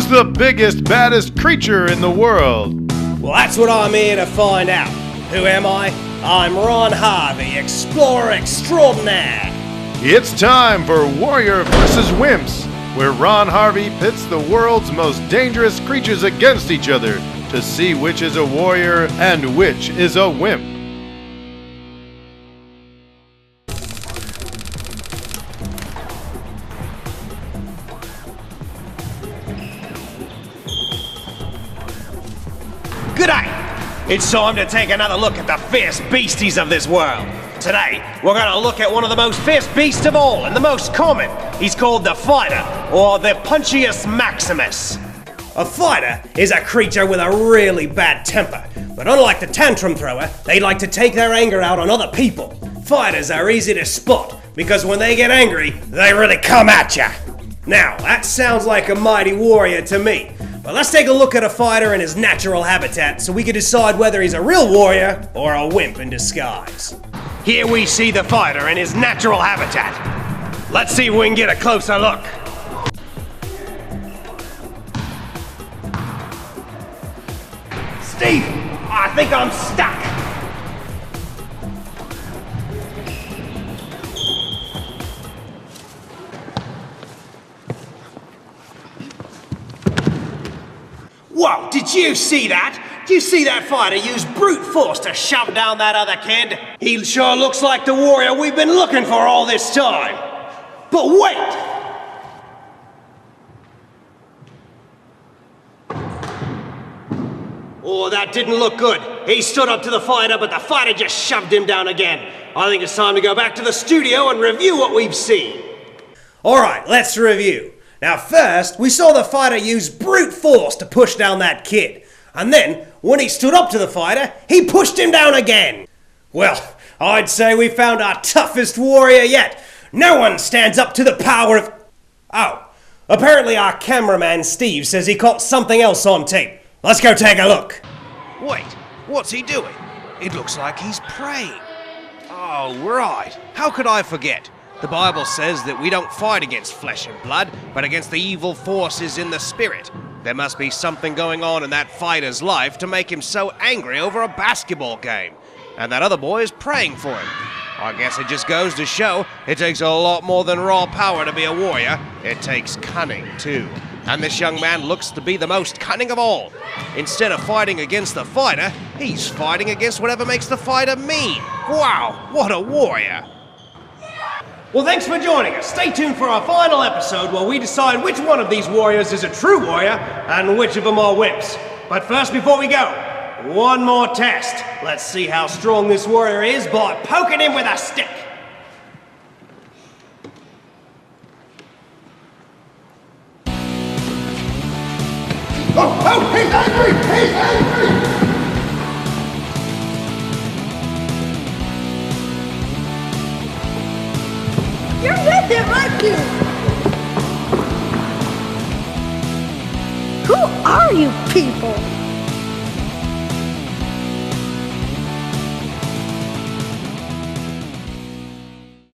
Who's the biggest, baddest creature in the world? Well, that's what I'm here to find out. Who am I? I'm Ron Harvey, explorer extraordinaire. It's time for Warrior vs. Wimps, where Ron Harvey pits the world's most dangerous creatures against each other to see which is a warrior and which is a wimp. G'day! It's time to take another look at the fierce beasties of this world. Today, we're going to look at one of the most fierce beasts of all and the most common. He's called the fighter, or the Punchius Maximus. A fighter is a creature with a really bad temper, but unlike the tantrum thrower, they like to take their anger out on other people. Fighters are easy to spot because when they get angry, they really come at ya. Now, that sounds like a mighty warrior to me. But let's take a look at a fighter in his natural habitat so we can decide whether he's a real warrior or a wimp in disguise. Here we see the fighter in his natural habitat. Let's see if we can get a closer look. Steve, I think I'm stuck. Whoa, did you see that? Did you see that fighter use brute force to shove down that other kid? He sure looks like the warrior we've been looking for all this time. But wait! Oh, that didn't look good. He stood up to the fighter, but the fighter just shoved him down again. I think it's time to go back to the studio and review what we've seen. All right, let's review. Now first, we saw the fighter use brute force to push down that kid. And then, when he stood up to the fighter, he pushed him down again. Well, I'd say we found our toughest warrior yet. No one stands up to the power of... Oh, apparently our cameraman Steve says he caught something else on tape. Let's go take a look. Wait, what's he doing? It looks like he's praying. Oh, right. How could I forget? The Bible says that we don't fight against flesh and blood, but against the evil forces in the spirit. There must be something going on in that fighter's life to make him so angry over a basketball game. And that other boy is praying for him. I guess it just goes to show it takes a lot more than raw power to be a warrior. It takes cunning, too. And this young man looks to be the most cunning of all. Instead of fighting against the fighter, he's fighting against whatever makes the fighter mean. Wow, what a warrior! Well, thanks for joining us. Stay tuned for our final episode where we decide which one of these warriors is a true warrior and which of them are wimps. But first, before we go, one more test. Let's see how strong this warrior is by poking him with a stick. Oh, he's angry! He's angry! You're with him, aren't you? Who are you people?